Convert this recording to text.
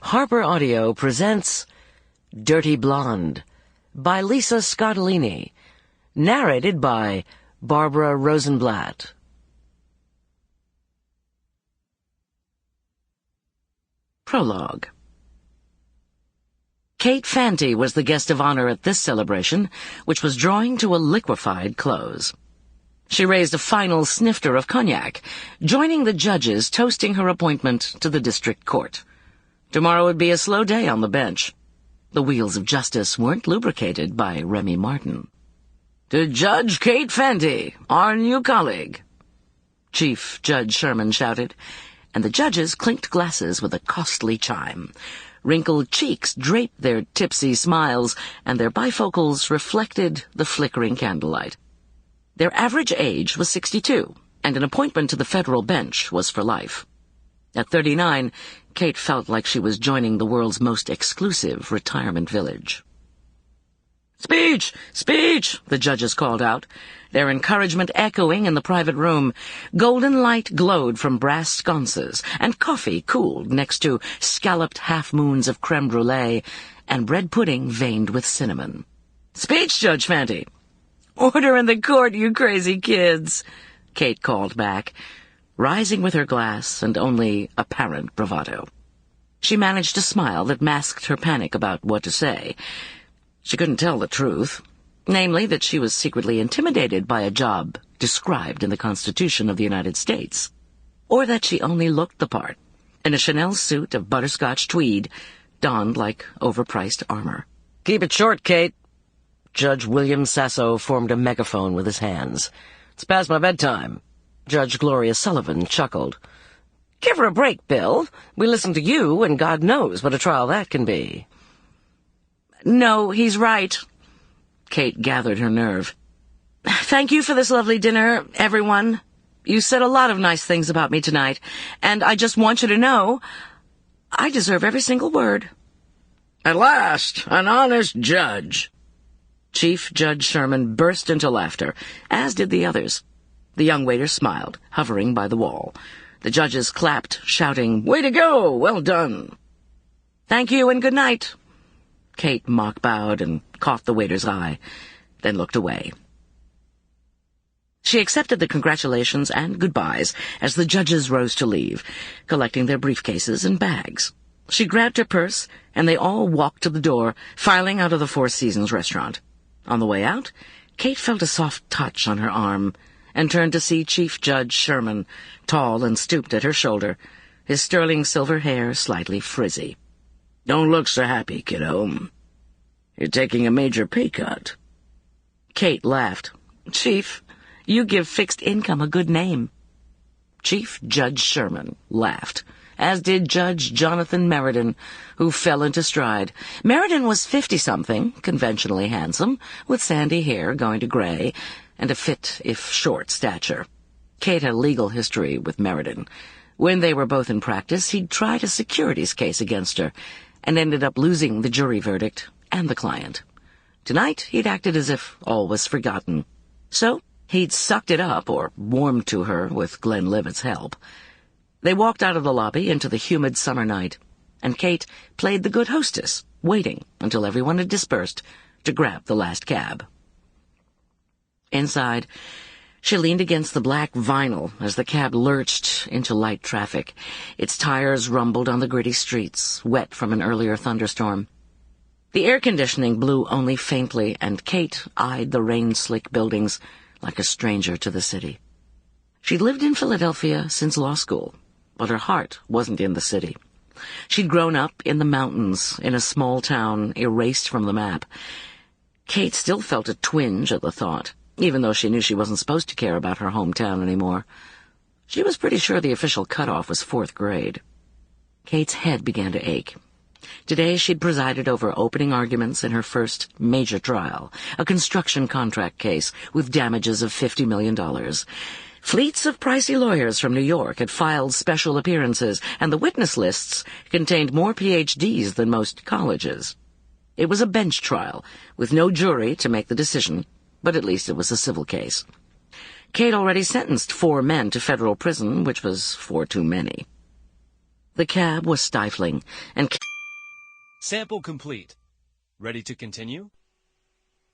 Harper Audio presents Dirty Blonde by Lisa Scottoline, narrated by Barbara Rosenblat. Prologue. Cate Fante was the guest of honor at this celebration, which was drawing to a liquefied close. She raised a final snifter of cognac, joining the judges toasting her appointment to the district court. Tomorrow would be a slow day on the bench. The wheels of justice weren't lubricated by Remy Martin. "To Judge Cate Fante, our new colleague," Chief Judge Sherman shouted, and the judges clinked glasses with a costly chime. Wrinkled cheeks draped their tipsy smiles, and their bifocals reflected the flickering candlelight. Their average age was 62, and an appointment to the federal bench was for life. At 39, Cate felt like she was joining the world's most exclusive retirement village. "Speech! Speech!" the judges called out, their encouragement echoing in the private room. Golden light glowed from brass sconces, and coffee cooled next to scalloped half-moons of creme brulee and bread pudding veined with cinnamon. "Speech, Judge Fante!" "Order in the court, you crazy kids!" Cate called back, rising with her glass and only apparent bravado. She managed a smile that masked her panic about what to say. She couldn't tell the truth, namely that she was secretly intimidated by a job described in the Constitution of the United States, or that she only looked the part, in a Chanel suit of butterscotch tweed, donned like overpriced armor. "Keep it short, Cate." Judge William Sasso formed a megaphone with his hands. "It's past my bedtime." Judge Gloria Sullivan chuckled. "Give her a break, Bill. We listen to you, and God knows what a trial that can be." "No, he's right." Cate gathered her nerve. "Thank you for this lovely dinner, everyone. You said a lot of nice things about me tonight, and I just want you to know I deserve every single word." "At last, an honest judge." Chief Judge Sherman burst into laughter, as did the others. The young waiter smiled, hovering by the wall. The judges clapped, shouting, "Way to go! Well done!" "Thank you and good night." Cate mock-bowed and caught the waiter's eye, then looked away. She accepted the congratulations and goodbyes as the judges rose to leave, collecting their briefcases and bags. She grabbed her purse, and they all walked to the door, filing out of the Four Seasons restaurant. On the way out, Cate felt a soft touch on her arm and turned to see Chief Judge Sherman, tall and stooped at her shoulder, his sterling silver hair slightly frizzy. "Don't look so happy, kiddo. You're taking a major pay cut." Cate laughed. "Chief, you give fixed income a good name." Chief Judge Sherman laughed, as did Judge Jonathan Meriden, who fell into stride. Meriden was 50-something, conventionally handsome, with sandy hair going to gray, and a fit, if short, stature. Cate had a legal history with Meriden. When they were both in practice, he'd tried a securities case against her, and ended up losing the jury verdict and the client. Tonight, he'd acted as if all was forgotten. So, he'd sucked it up, or warmed to her with Glenlivet's help. They walked out of the lobby into the humid summer night, and Cate played the good hostess, waiting until everyone had dispersed to grab the last cab. Inside, she leaned against the black vinyl as the cab lurched into light traffic. Its tires rumbled on the gritty streets, wet from an earlier thunderstorm. The air conditioning blew only faintly, and Cate eyed the rain-slick buildings like a stranger to the city. She'd lived in Philadelphia since law school, but her heart wasn't in the city. She'd grown up in the mountains, in a small town erased from the map. Cate still felt a twinge at the thought, even though she knew she wasn't supposed to care about her hometown anymore. She was pretty sure the official cutoff was 4th grade. Cate's head began to ache. Today she'd presided over opening arguments in her first major trial, a construction contract case with damages of $50 million. Fleets of pricey lawyers from New York had filed special appearances, and the witness lists contained more PhDs than most colleges. It was a bench trial, with no jury to make the decision, but at least it was a civil case. Cate already sentenced 4 men to federal prison, which was 4 too many. The cab was stifling, and Cate Sample complete. Ready to continue?